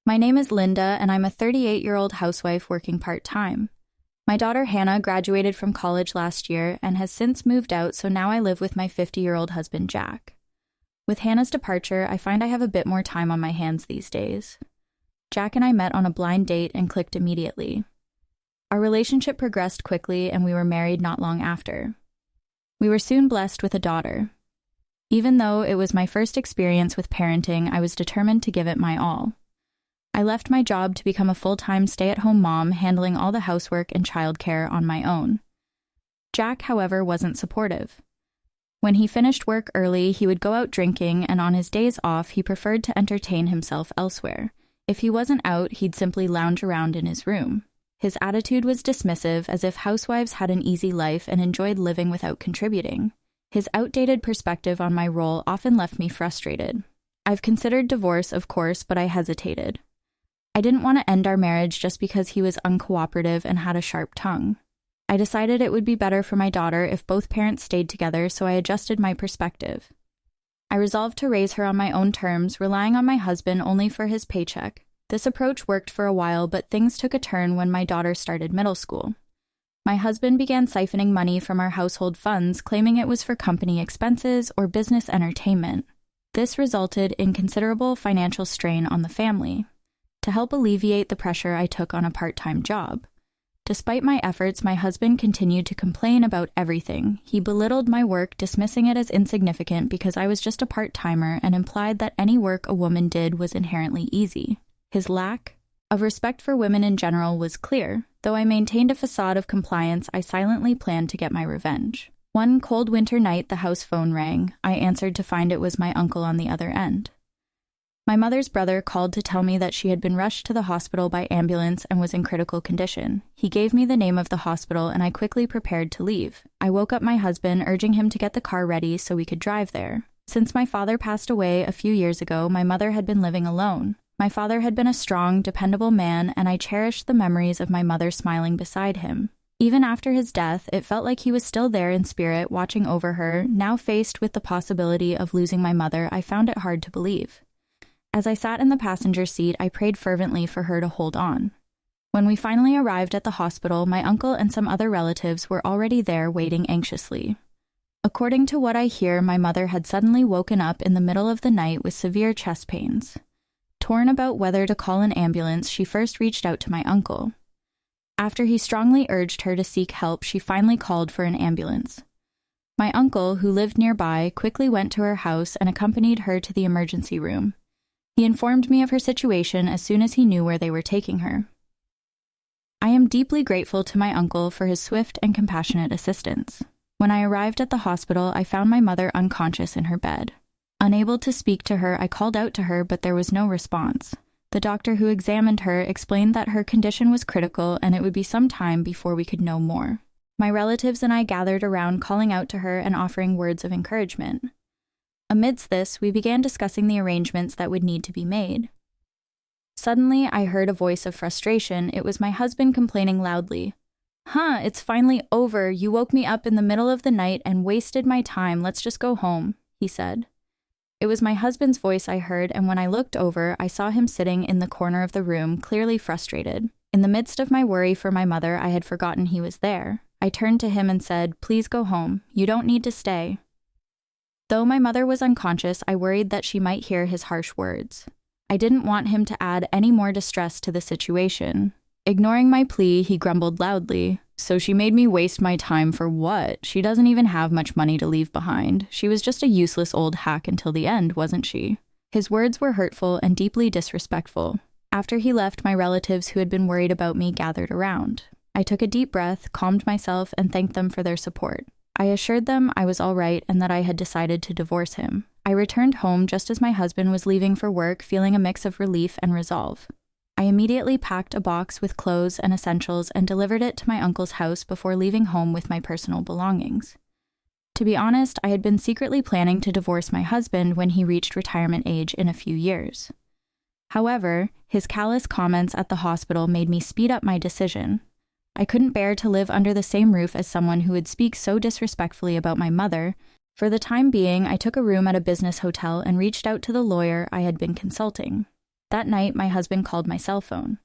My name is Linda, and I'm a 38-year-old housewife working part-time. My daughter Hannah graduated from college last year and has since moved out, so now I live with my 50-year-old husband, Jack. With Hannah's departure, I find I have a bit more time on my hands these days. Jack and I met on a blind date and clicked immediately. Our relationship progressed quickly, and we were married not long after. We were soon blessed with a daughter. Even though it was my first experience with parenting, I was determined to give it my all. I left my job to become a full-time stay-at-home mom, handling all the housework and childcare on my own. Jack, however, wasn't supportive. When he finished work early, he would go out drinking, and on his days off, he preferred to entertain himself elsewhere. If he wasn't out, he'd simply lounge around in his room. His attitude was dismissive, as if housewives had an easy life and enjoyed living without contributing. His outdated perspective on my role often left me frustrated. I've considered divorce, of course, but I hesitated. I didn't want to end our marriage just because he was uncooperative and had a sharp tongue. I decided it would be better for my daughter if both parents stayed together, so I adjusted my perspective. I resolved to raise her on my own terms, relying on my husband only for his paycheck. This approach worked for a while, but things took a turn when my daughter started middle school. My husband began siphoning money from our household funds, claiming it was for company expenses or business entertainment. This resulted in considerable financial strain on the family. To help alleviate the pressure, I took on a part-time job. Despite my efforts, my husband continued to complain about everything. He belittled my work, dismissing it as insignificant because I was just a part-timer, and implied that any work a woman did was inherently easy. His lack of respect for women in general was clear. Though I maintained a facade of compliance, I silently planned to get my revenge. One cold winter night, the house phone rang. I answered to find it was my uncle on the other end. My mother's brother called to tell me that she had been rushed to the hospital by ambulance and was in critical condition. He gave me the name of the hospital, and I quickly prepared to leave. I woke up my husband, urging him to get the car ready so we could drive there. Since my father passed away a few years ago, my mother had been living alone. My father had been a strong, dependable man, and I cherished the memories of my mother smiling beside him. Even after his death, it felt like he was still there in spirit, watching over her. Now faced with the possibility of losing my mother, I found it hard to believe. As I sat in the passenger seat, I prayed fervently for her to hold on. When we finally arrived at the hospital, my uncle and some other relatives were already there waiting anxiously. According to what I hear, my mother had suddenly woken up in the middle of the night with severe chest pains. Torn about whether to call an ambulance, she first reached out to my uncle. After he strongly urged her to seek help, she finally called for an ambulance. My uncle, who lived nearby, quickly went to her house and accompanied her to the emergency room. He informed me of her situation as soon as he knew where they were taking her. I am deeply grateful to my uncle for his swift and compassionate assistance. When I arrived at the hospital, I found my mother unconscious in her bed. Unable to speak to her, I called out to her, but there was no response. The doctor who examined her explained that her condition was critical and it would be some time before we could know more. My relatives and I gathered around, calling out to her and offering words of encouragement. Amidst this, we began discussing the arrangements that would need to be made. Suddenly, I heard a voice of frustration. It was my husband complaining loudly. It's finally over. You woke me up in the middle of the night and wasted my time. Let's just go home," he said. It was my husband's voice I heard, and when I looked over, I saw him sitting in the corner of the room, clearly frustrated. In the midst of my worry for my mother, I had forgotten he was there. I turned to him and said, "Please go home. You don't need to stay." Though my mother was unconscious, I worried that she might hear his harsh words. I didn't want him to add any more distress to the situation. Ignoring my plea, he grumbled loudly. "So she made me waste my time for what? She doesn't even have much money to leave behind. She was just a useless old hack until the end, wasn't she?" His words were hurtful and deeply disrespectful. After he left, my relatives who had been worried about me gathered around. I took a deep breath, calmed myself, and thanked them for their support. I assured them I was all right and that I had decided to divorce him. I returned home just as my husband was leaving for work, feeling a mix of relief and resolve. I immediately packed a box with clothes and essentials and delivered it to my uncle's house before leaving home with my personal belongings. To be honest, I had been secretly planning to divorce my husband when he reached retirement age in a few years. However, his callous comments at the hospital made me speed up my decision. I couldn't bear to live under the same roof as someone who would speak so disrespectfully about my mother. For the time being, I took a room at a business hotel and reached out to the lawyer I had been consulting. That night, my husband called my cell phone.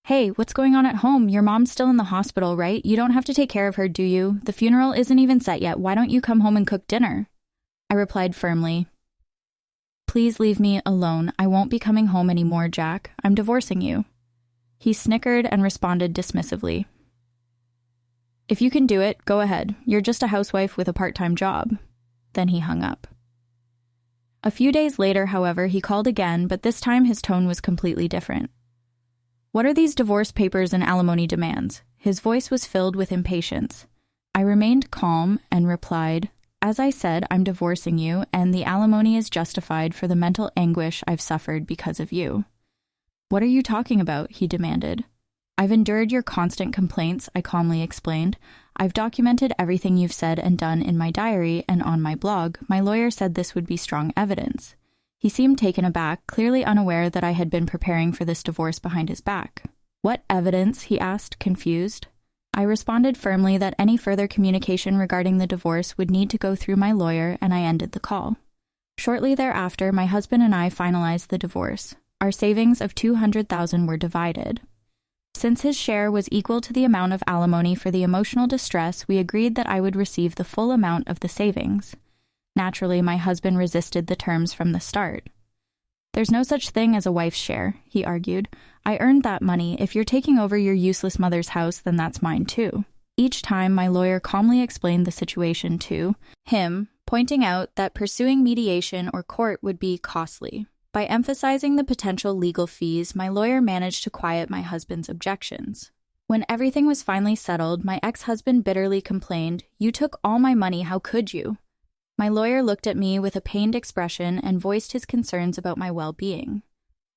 "Hey, what's going on at home? Your mom's still in the hospital, right? You don't have to take care of her, do you? The funeral isn't even set yet. Why don't you come home and cook dinner?" I replied firmly, "Please leave me alone. I won't be coming home anymore, Jack. I'm divorcing you." He snickered and responded dismissively, "If you can do it, go ahead. You're just a housewife with a part-time job." Then he hung up. A few days later, however, he called again, but this time his tone was completely different. "What are these divorce papers and alimony demands?" His voice was filled with impatience. I remained calm and replied, "As I said, I'm divorcing you, and the alimony is justified for the mental anguish I've suffered because of you." "What are you talking about?" he demanded. "I've endured your constant complaints," I calmly explained. "I've documented everything you've said and done in my diary and on my blog. My lawyer said this would be strong evidence." He seemed taken aback, clearly unaware that I had been preparing for this divorce behind his back. "What evidence?" he asked, confused. I responded firmly that any further communication regarding the divorce would need to go through my lawyer, and I ended the call. Shortly thereafter, my husband and I finalized the divorce. Our savings of $200,000 were divided. Since his share was equal to the amount of alimony for the emotional distress, we agreed that I would receive the full amount of the savings. Naturally, my husband resisted the terms from the start. "There's no such thing as a wife's share," he argued. "I earned that money. If you're taking over your useless mother's house, then that's mine too." Each time, my lawyer calmly explained the situation to him, pointing out that pursuing mediation or court would be costly. By emphasizing the potential legal fees, my lawyer managed to quiet my husband's objections. When everything was finally settled, my ex-husband bitterly complained, "You took all my money, how could you?" My lawyer looked at me with a pained expression and voiced his concerns about my well-being.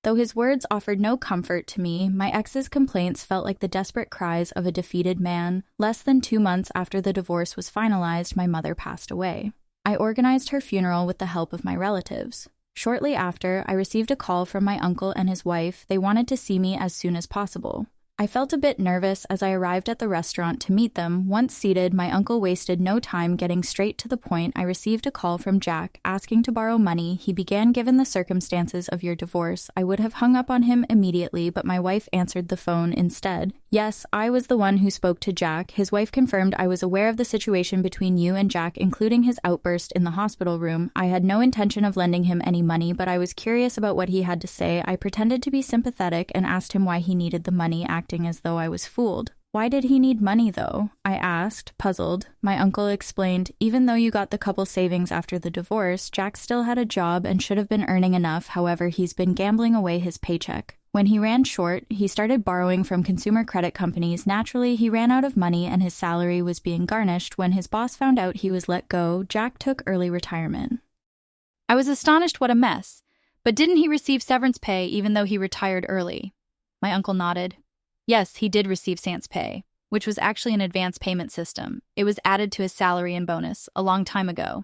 Though his words offered no comfort to me, my ex's complaints felt like the desperate cries of a defeated man. Less than 2 months after the divorce was finalized, my mother passed away. I organized her funeral with the help of my relatives. Shortly after, I received a call from my uncle and his wife. They wanted to see me as soon as possible. I felt a bit nervous as I arrived at the restaurant to meet them. Once seated, my uncle wasted no time getting straight to the point. I received a call from Jack asking to borrow money. He began, "Given the circumstances of your divorce, I would have hung up on him immediately, but my wife answered the phone instead." Yes, I was the one who spoke to Jack. His wife confirmed I was aware of the situation between you and Jack, including his outburst in the hospital room. I had no intention of lending him any money, but I was curious about what he had to say. I pretended to be sympathetic and asked him why he needed the money, acting as though I was fooled. "Why did he need money, though?" I asked, puzzled. My uncle explained, "Even though you got the couple savings after the divorce, Jack still had a job and should have been earning enough. However, he's been gambling away his paycheck. When he ran short, he started borrowing from consumer credit companies. Naturally, he ran out of money and his salary was being garnished. When his boss found out he was let go, Jack took early retirement." I was astonished what a mess. But didn't he receive severance pay even though he retired early? My uncle nodded. Yes, he did receive severance pay, which was actually an advance payment system. It was added to his salary and bonus a long time ago.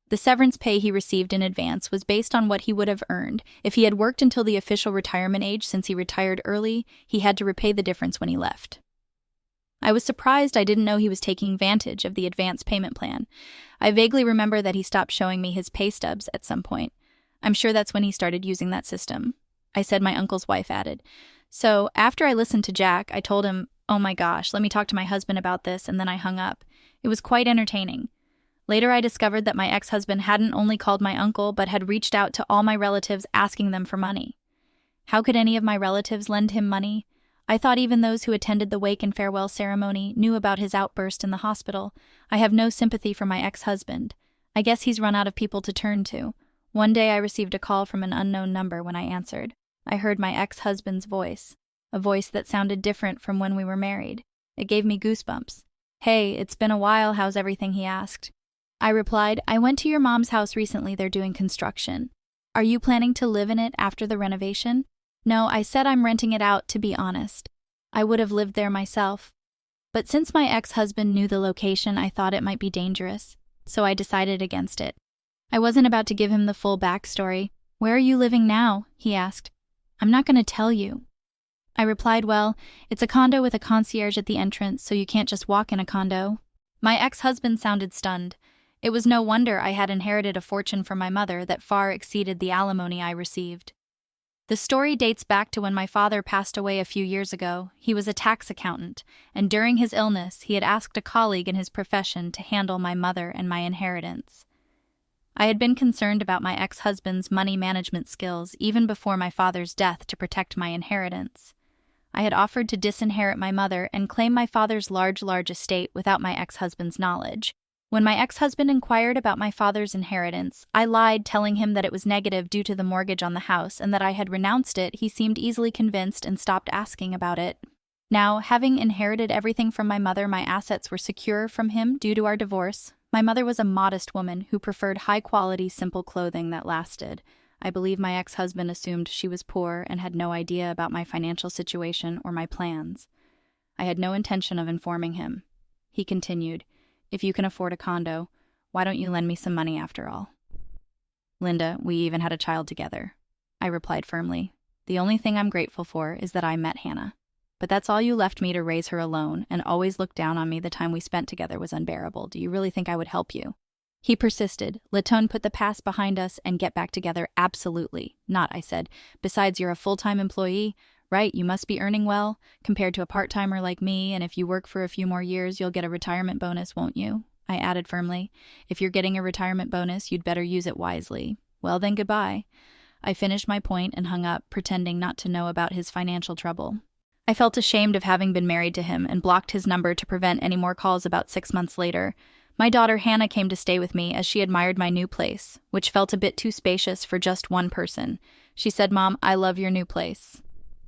The severance pay he received in advance was based on what he would have earned. If he had worked until the official retirement age since he retired early, he had to repay the difference when he left. I was surprised I didn't know he was taking advantage of the advance payment plan. I vaguely remember that he stopped showing me his pay stubs at some point. I'm sure that's when he started using that system. I said, my uncle's wife added. So after I listened to Jack, I told him, "Oh my gosh, let me talk to my husband about this," and then I hung up. It was quite entertaining. Later, I discovered that my ex-husband hadn't only called my uncle, but had reached out to all my relatives asking them for money. How could any of my relatives lend him money? I thought even those who attended the wake and farewell ceremony knew about his outburst in the hospital. I have no sympathy for my ex-husband. I guess he's run out of people to turn to. One day I received a call from an unknown number. When I answered, I heard my ex-husband's voice, a voice that sounded different from when we were married. It gave me goosebumps. "Hey, it's been a while. How's everything?" he asked. I replied, "I went to your mom's house recently. They're doing construction. Are you planning to live in it after the renovation?" "No, I said I'm renting it out, to be honest. I would have lived there myself. But since my ex-husband knew the location, I thought it might be dangerous, so I decided against it." I wasn't about to give him the full backstory. "Where are you living now?" he asked. "I'm not going to tell you." I replied, "Well, it's a condo with a concierge at the entrance, so you can't just walk in a condo." My ex-husband sounded stunned. It was no wonder I had inherited a fortune from my mother that far exceeded the alimony I received. The story dates back to when my father passed away a few years ago. He was a tax accountant, and during his illness, he had asked a colleague in his profession to handle my mother and my inheritance. I had been concerned about my ex-husband's money management skills even before my father's death to protect my inheritance. I had offered to disinherit my mother and claim my father's large estate without my ex-husband's knowledge. When my ex-husband inquired about my father's inheritance, I lied, telling him that it was negative due to the mortgage on the house and that I had renounced it. He seemed easily convinced and stopped asking about it. Now, having inherited everything from my mother, my assets were secure from him due to our divorce. My mother was a modest woman who preferred high-quality, simple clothing that lasted. I believe my ex-husband assumed she was poor and had no idea about my financial situation or my plans. I had no intention of informing him. He continued, "If you can afford a condo, why don't you lend me some money after all?" "Linda, we even had a child together," I replied firmly. "The only thing I'm grateful for is that I met Hannah. But that's all you left me to raise her alone, and always looked down on me. The time we spent together was unbearable. Do you really think I would help you?" He persisted. "Let's put the past behind us and get back together." "Absolutely not," I said. "Besides, you're a full-time employee, right? You must be earning well, compared to a part-timer like me, and if you work for a few more years, you'll get a retirement bonus, won't you?" I added firmly. "If you're getting a retirement bonus, you'd better use it wisely." "Well then, goodbye." I finished my point and hung up, pretending not to know about his financial trouble. I felt ashamed of having been married to him and blocked his number to prevent any more calls. About 6 months later, my daughter Hannah came to stay with me as she admired my new place, which felt a bit too spacious for just one person. She said, "Mom, I love your new place.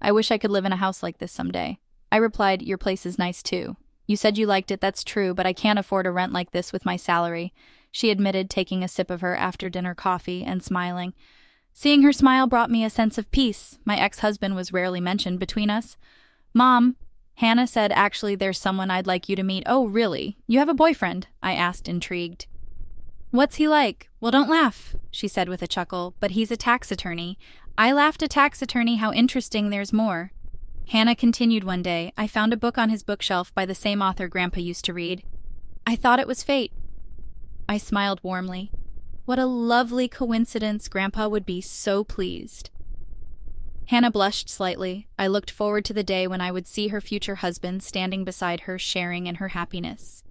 I wish I could live in a house like this someday." I replied, "Your place is nice too. You said you liked it, that's true, but I can't afford a rent like this with my salary," she admitted, taking a sip of her after-dinner coffee and smiling. Seeing her smile brought me a sense of peace. My ex-husband was rarely mentioned between us. "Mom," Hannah said, "actually, there's someone I'd like you to meet." "Oh, really? You have a boyfriend?" I asked, intrigued. "What's he like?" "Well, don't laugh," she said with a chuckle, "but he's a tax attorney." I laughed. "A tax attorney? How interesting, there's more." Hannah continued one day, "I found a book on his bookshelf by the same author Grandpa used to read. I thought it was fate." I smiled warmly. What a lovely coincidence. Grandpa would be so pleased. Hannah blushed slightly. I looked forward to the day when I would see her future husband standing beside her, sharing in her happiness.